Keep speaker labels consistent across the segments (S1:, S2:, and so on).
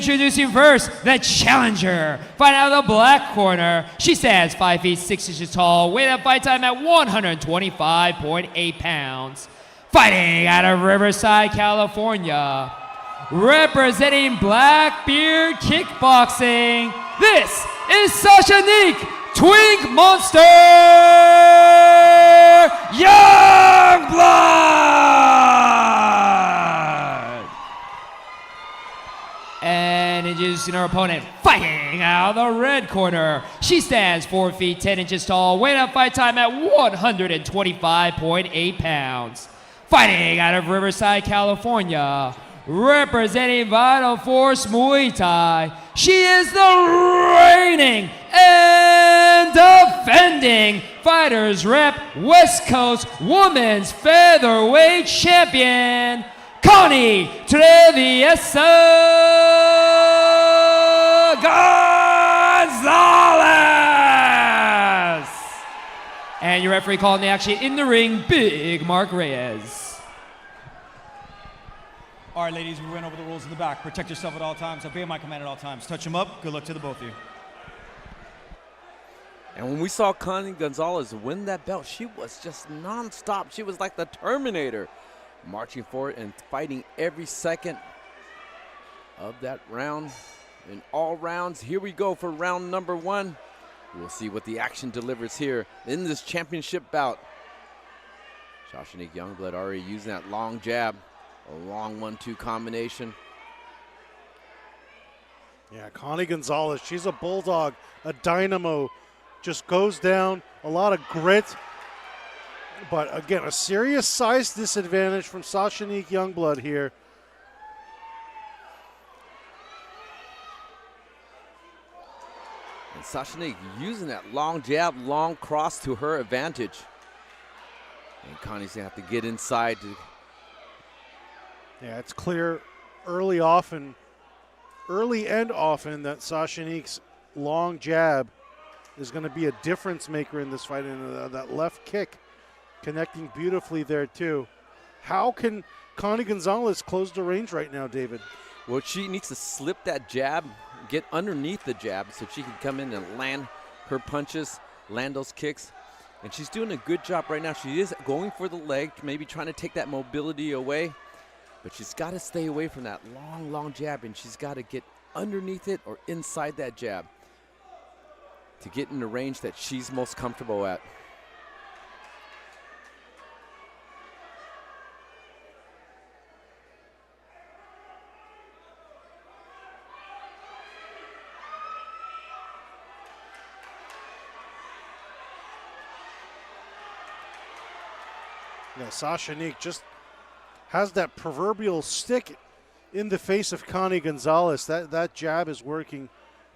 S1: introducing first, the challenger. Fighting out of the black corner. She stands 5 feet 6 inches tall, weight at fight time at 125.8 pounds. Fighting out of Riverside, California. Representing Blackbeard Kickboxing, this is Sashanique Twink Monster Youngblood! And introducing her opponent, fighting out of the red corner. She stands 4 feet 10 inches tall, weight at fight time at 125.8 pounds. Fighting out of Riverside, California. Representing Vital Force Muay Thai, she is the reigning and defending FightersRep West Coast Women's Featherweight Champion, Connie Gonzalez! And your referee calling the action in the ring, Big Mark Reyes.
S2: All right, ladies, we went over the rules in the back. Protect yourself at all times. Obey my command at all times. Touch them up. Good luck to the both of you.
S3: And when we saw Connie Gonzalez win that belt, she was just nonstop. She was like the Terminator, marching forward and fighting every second of that round. In all rounds, here we go for round number 1. We'll see what the action delivers here in this championship bout. Sashanique Youngblood already using that long jab. A long 1-2 combination.
S4: Yeah, Connie Gonzalez, she's a bulldog, a dynamo. Just goes down, a lot of grit. But again, a serious size disadvantage from Sashanique Youngblood here.
S3: And Sashanique using that long jab, long cross to her advantage. And Connie's gonna have to get inside to.
S4: Yeah, it's clear early and often that Sashanique's long jab is going to be a difference maker in this fight, and that left kick connecting beautifully there too. How can Connie Gonzalez close the range right now, David?
S3: Well, she needs to slip that jab, get underneath the jab so she can come in and land her punches, land those kicks. And she's doing a good job right now. She is going for the leg, maybe trying to take that mobility away. But she's got to stay away from that long, long jab, and she's got to get underneath it or inside that jab to get in the range that she's most comfortable at.
S4: Yeah, Sashanique just has that proverbial stick in the face of Connie Gonzalez. That jab is working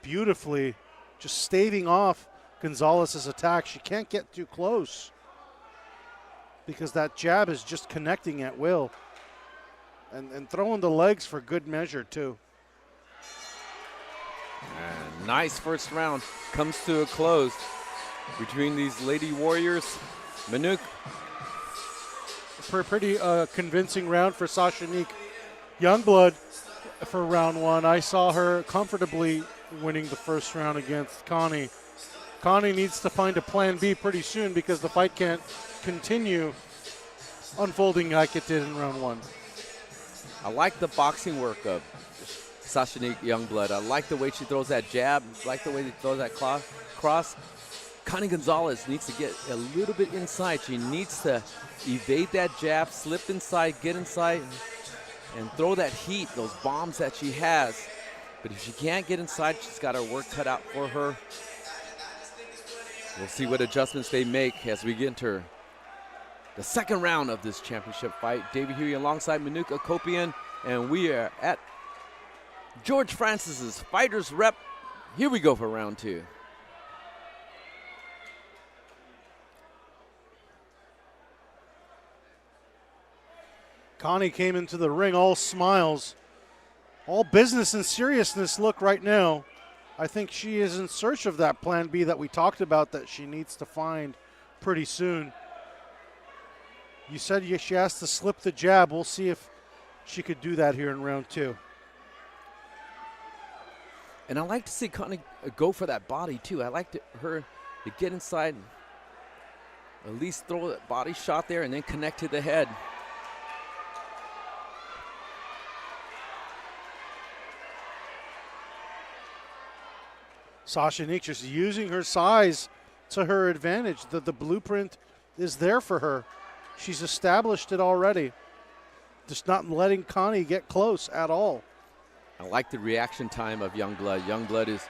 S4: beautifully, just staving off Gonzalez's attack. She can't get too close because that jab is just connecting at will and throwing the legs for good measure too.
S3: And nice first round comes to a close between these Lady Warriors. Manuk.
S4: Pretty convincing round for Sashanique Youngblood for round 1. I saw her comfortably winning the first round against Connie. Connie needs to find a plan B pretty soon because the fight can't continue unfolding like it did in round 1.
S3: I like the boxing work of Sashanique Youngblood. I like the way she throws that jab, I like the way she throws that cross. Connie Gonzalez needs to get a little bit inside. She needs to evade that jab, slip inside, get inside, and throw that heat, those bombs that she has. But if she can't get inside, she's got her work cut out for her. We'll see what adjustments they make as we enter the second round of this championship fight. David Huey alongside Manuk Akopian, and we are at George Francis's FightersRep. Here we go for round 2.
S4: Connie came into the ring all smiles, all business and seriousness look right now. I think she is in search of that plan B that we talked about that she needs to find pretty soon. You said she has to slip the jab. We'll see if she could do that here in round 2.
S3: And I like to see Connie go for that body too. I like her to get inside, at least throw that body shot there and then connect to the head.
S4: Sashanique just using her size to her advantage. The blueprint is there for her. She's established it already. Just not letting Connie get close at all.
S3: I like the reaction time of Youngblood. Youngblood is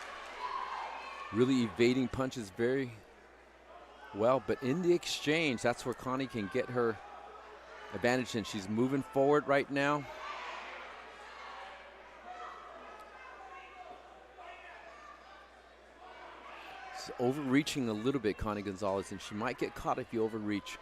S3: really evading punches very well, but in the exchange, that's where Connie can get her advantage, and she's moving forward right now. She's overreaching a little bit, Connie Gonzalez, and she might get caught if you overreach.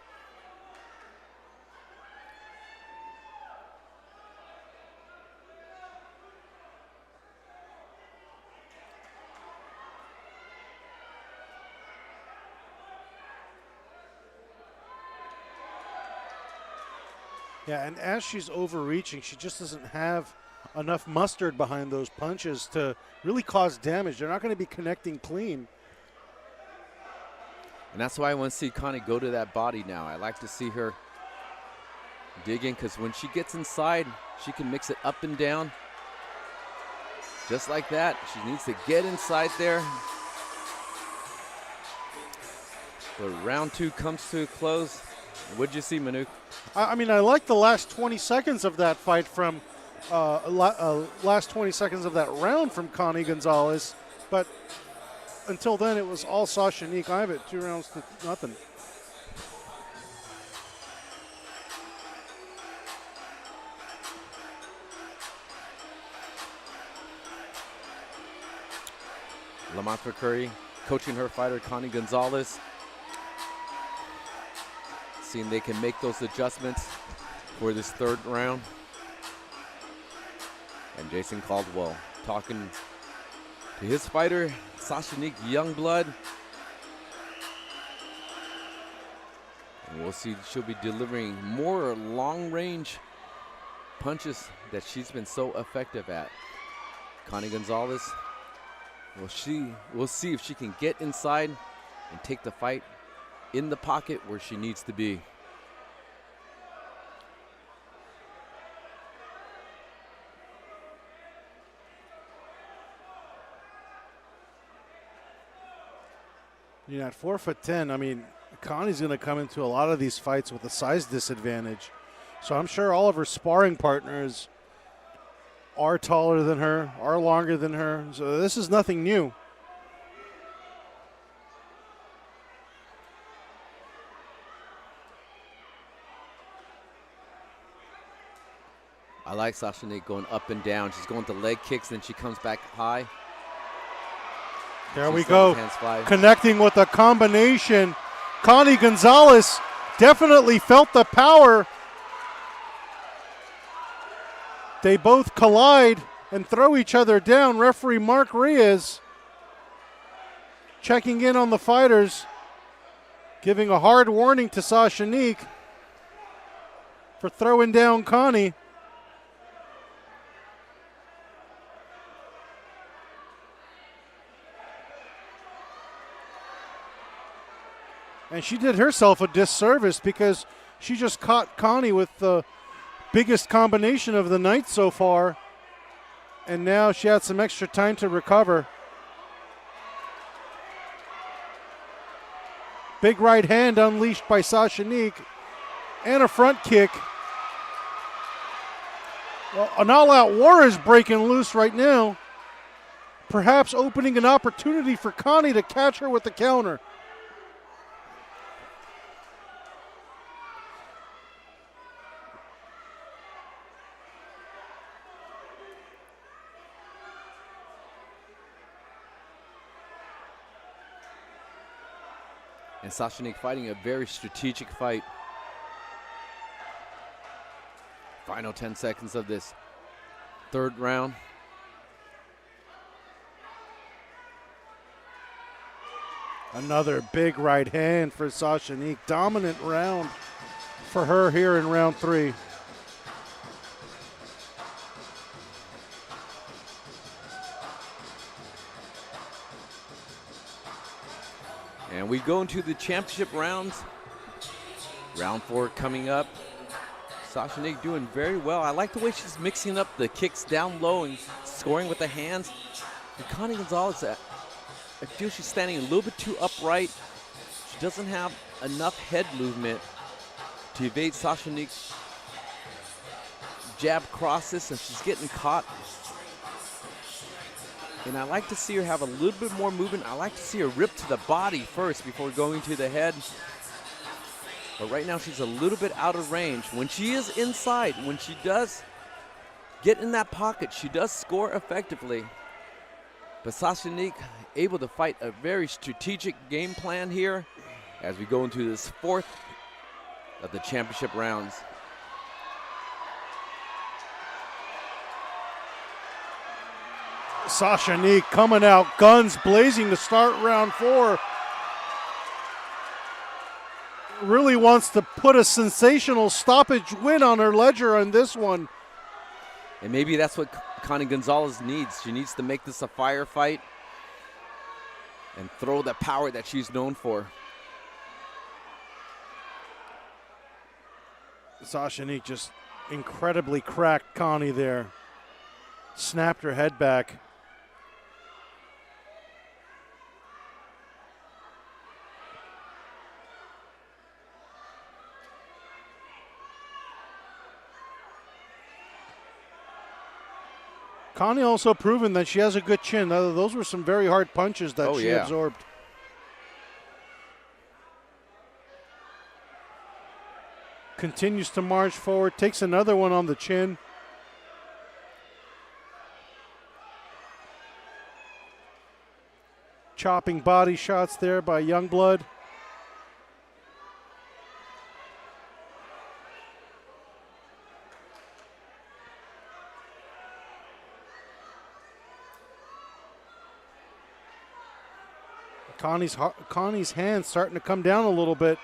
S4: Yeah, and as she's overreaching, she just doesn't have enough mustard behind those punches to really cause damage. They're not going to be connecting clean.
S3: And that's why I want to see Connie go to that body now. I like to see her dig in, because when she gets inside, she can mix it up and down. Just like that. She needs to get inside there. But round 2 comes to a close. What'd you see, Manu?
S4: I mean, I like the last 20 seconds of that fight from, last 20 seconds of that round from Connie Gonzalez. But until then, it was all Sashanique. I have it 2 rounds to nothing.
S3: Lamont McCurry coaching her fighter, Connie Gonzalez. Seeing they can make those adjustments for this 3rd round. And Jason Caldwell talking to his fighter, Sashanique Youngblood. And we'll see, she'll be delivering more long-range punches that she's been so effective at. Connie Gonzalez, we'll see if she can get inside and take the fight in the pocket where she needs to be.
S4: You know, at 4'10", I mean, Connie's going to come into a lot of these fights with a size disadvantage. So I'm sure all of her sparring partners are taller than her, are longer than her. So this is nothing new.
S3: I like Sashanique going up and down. She's going to leg kicks, then she comes back high.
S4: There we go. Connecting with a combination. Connie Gonzalez definitely felt the power. They both collide and throw each other down. Referee Mark Reyes checking in on the fighters, giving a hard warning to Sashanique for throwing down Connie. And she did herself a disservice because she just caught Connie with the biggest combination of the night so far. And now she had some extra time to recover. Big right hand unleashed by Sashanique. And a front kick. Well, an all-out war is breaking loose right now. Perhaps opening an opportunity for Connie to catch her with the counter.
S3: And Sashanique fighting a very strategic fight. Final 10 seconds of this 3rd round.
S4: Another big right hand for Sashanique. Dominant round for her here in round 3.
S3: And we go into the championship rounds. Round 4 coming up. Sashanique doing very well. I like the way she's mixing up the kicks down low and scoring with the hands. And Connie Gonzalez, I feel she's standing a little bit too upright. She doesn't have enough head movement to evade Sashanique's jab crosses, and she's getting caught. And I like to see her have a little bit more movement. I like to see her rip to the body first before going to the head. But right now she's a little bit out of range. When she is inside, when she does get in that pocket, she does score effectively. But Sashanique able to fight a very strategic game plan here as we go into this 4th of the championship rounds.
S4: Sashanique coming out, guns blazing to start round 4. Really wants to put a sensational stoppage win on her ledger on this one.
S3: And maybe that's what Connie Gonzalez needs. She needs to make this a firefight and throw the power that she's known for.
S4: Sashanique just incredibly cracked Connie there. Snapped her head back. Connie also proven that she has a good chin. Those were some very hard punches that she absorbed. Continues to march forward, takes another one on the chin. Chopping body shots there by Youngblood. Connie's hands starting to come down a little bit.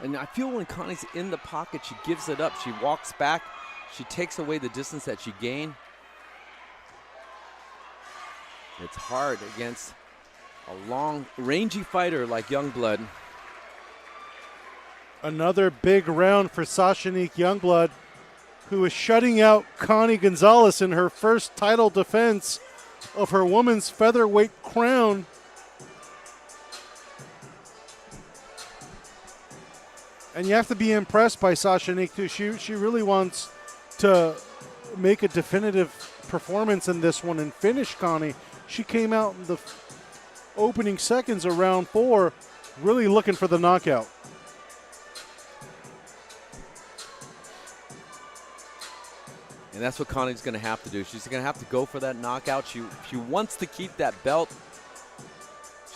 S3: And I feel when Connie's in the pocket, she gives it up. She walks back. She takes away the distance that she gained. It's hard against a long, rangy fighter like Youngblood.
S4: Another big round for Sashanique Youngblood, who is shutting out Connie Gonzalez in her first title defense of her women's featherweight crown. And you have to be impressed by Sashanique too. She really wants to make a definitive performance in this one and finish Connie. She came out in the opening seconds of round 4 really looking for the knockout.
S3: And that's what Connie's going to have to do. She's going to have to go for that knockout. She wants to keep that belt.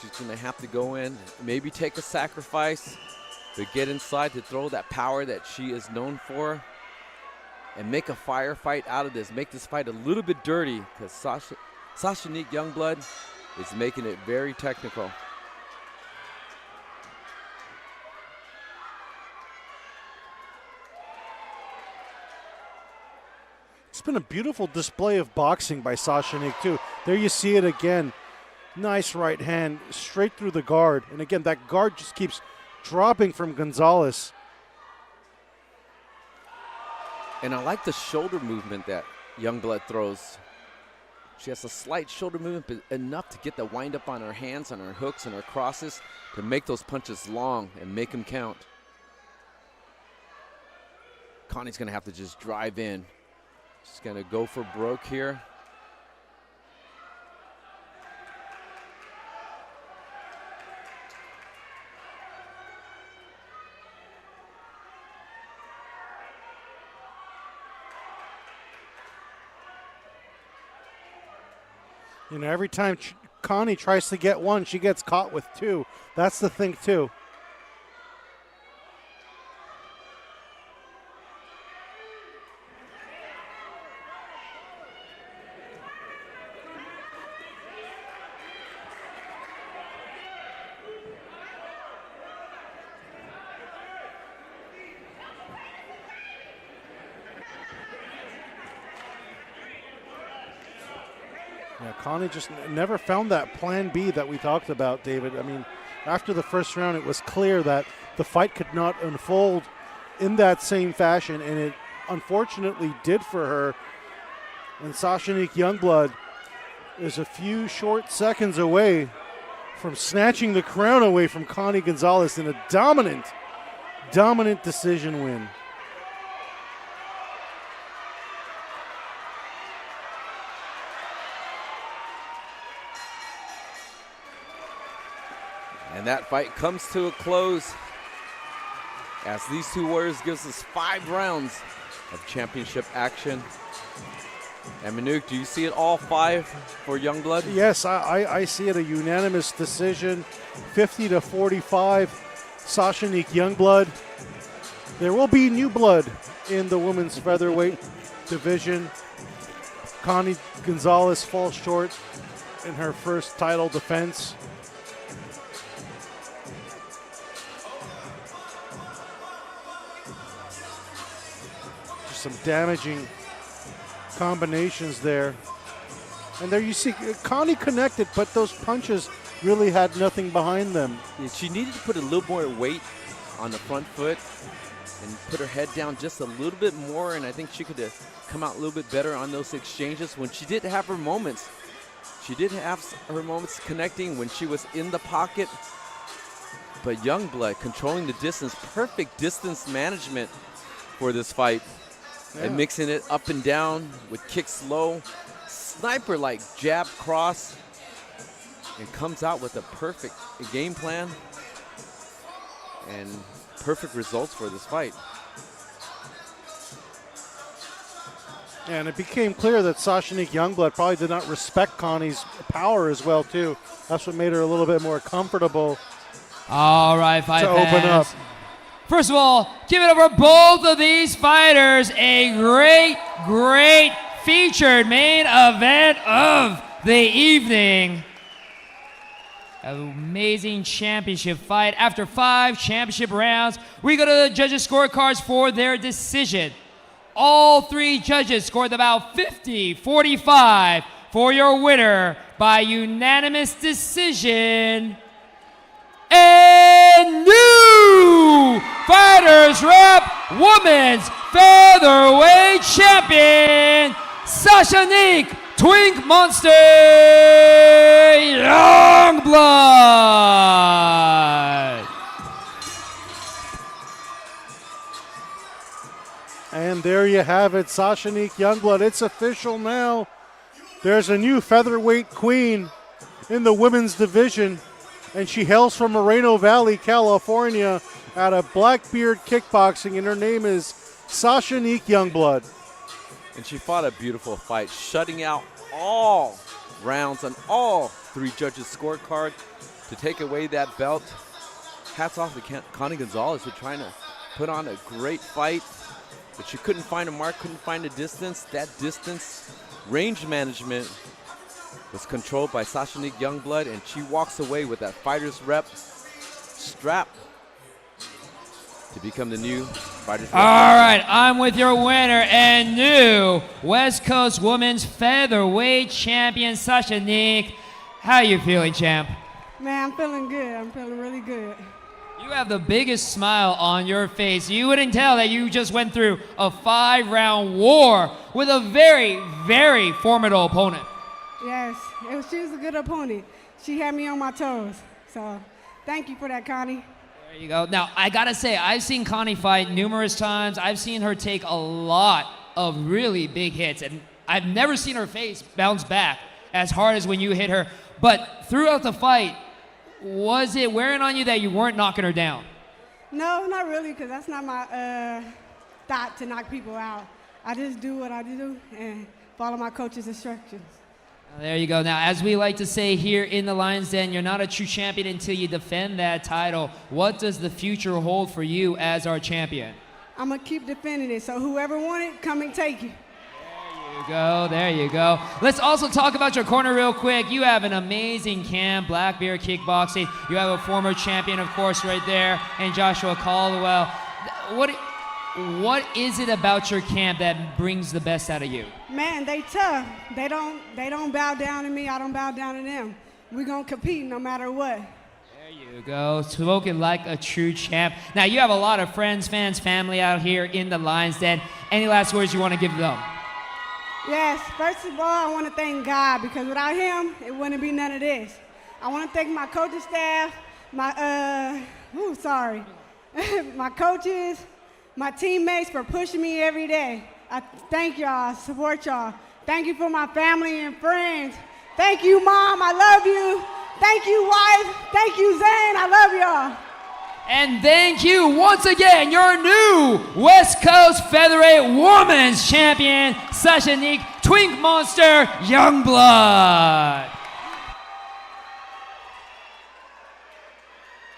S3: She's going to have to go in, maybe take a sacrifice, but get inside to throw that power that she is known for and make a firefight out of this. Make this fight a little bit dirty because Sashanique Youngblood is making it very technical.
S4: It's been a beautiful display of boxing by Sashanique too. There you see it again. Nice right hand straight through the guard. And again, that guard just keeps dropping from Gonzalez.
S3: And I like the shoulder movement that Youngblood throws. She has a slight shoulder movement, but enough to get the wind up on her hands, on her hooks, and her crosses to make those punches long and make them count. Connie's going to have to just drive in. She's going to go for broke here.
S4: You know, every time Connie tries to get one, she gets caught with two. That's the thing, too. Yeah, Connie just never found that plan B that we talked about, David. I mean, after the first round, it was clear that the fight could not unfold in that same fashion, and it unfortunately did for her. And Sashanique Youngblood is a few short seconds away from snatching the crown away from Connie Gonzalez in a dominant decision win.
S3: And that fight comes to a close as these two warriors gives us 5 rounds of championship action. And Manuk, do you see it all 5 for Youngblood?
S4: Yes, I see it a unanimous decision, 50-45, Sashanique Youngblood. There will be new blood in the women's featherweight division. Connie Gonzalez falls short in her first title defense. Some damaging combinations there. And there you see Connie connected, but those punches really had nothing behind them.
S3: Yeah, she needed to put a little more weight on the front foot and put her head down just a little bit more, and I think she could have come out a little bit better on those exchanges when she did have her moments. She did have her moments connecting when she was in the pocket, but Youngblood controlling the distance, perfect distance management for this fight.
S4: Yeah.
S3: And mixing it up and down with kicks low, sniper-like jab cross, and comes out with a perfect game plan and perfect results for this fight.
S4: And it became clear that Sashanique Youngblood probably did not respect Connie's power as well, too. That's what made her a little bit more comfortable.
S1: All right, fight
S4: to open up.
S1: First of all, give it up for both of these fighters. A great featured main event of the evening. An amazing championship fight. After 5 championship rounds, we go to the judges' scorecards for their decision. All 3 judges scored about 50-45 for your winner by unanimous decision. And new FightersRep Women's Featherweight Champion, Sashanique Twink Monster Youngblood.
S4: And there you have it, Sashanique Youngblood. It's official now. There's a new featherweight queen in the women's division, and she hails from Moreno Valley, California, out of Blackbeard Kickboxing, and her name is Sashanique Youngblood.
S3: And she fought a beautiful fight, shutting out all rounds on all 3 judges' scorecard to take away that belt. Hats off to Connie Gonzalez for trying to put on a great fight, but she couldn't find a mark, couldn't find a distance. That distance, range management was controlled by Sashanique Youngblood, and she walks away with that FightersRep strap to become the new FightersRep.
S1: All right, I'm with your winner and new West Coast Women's Featherweight Champion, Sashanique. How you feeling, champ?
S5: Man, I'm feeling good. I'm feeling really good.
S1: You have the biggest smile on your face. You wouldn't tell that you just went through a 5-round war with a very formidable opponent.
S5: Yes, she was a good opponent. She had me on my toes. So thank you for that, Connie.
S1: There you go. Now, I got to say, I've seen Connie fight numerous times. I've seen her take a lot of really big hits, and I've never seen her face bounce back as hard as when you hit her. But throughout the fight, was it wearing on you that you weren't knocking her down?
S5: No, not really, because that's not my thought to knock people out. I just do what I do and follow my coach's instructions.
S1: There you go. Now, as we like to say here in the Lions Den, you're not a true champion until you defend that title. What does the future hold for you as our champion?
S5: I'm going to keep defending it, so whoever wants it, come and take it.
S1: There you go. Let's also talk about your corner real quick. You have an amazing camp, Blackbeard Kickboxing. You have a former champion, of course, right there, and Joshua Caldwell. what is it about your camp that brings the best out of you?
S5: Man, they tough. They don't bow down to me. I don't bow down to them. We're going to compete no matter what.
S1: There you go, spoken like a true champ. Now, you have a lot of friends, fans, family out here in the Lions Den. Any last words you want to give them?
S5: Yes, first of all, I want to thank God because without him, it wouldn't be none of this. I want to thank my coaching staff, my coaches, my teammates for pushing me every day. I thank y'all, support y'all. Thank you for my family and friends. Thank you, Mom, I love you. Thank you, wife. Thank you, Zane, I love y'all.
S1: And thank you once again, your new West Coast Featherweight Women's Champion, Sashanique Twink Monster Youngblood.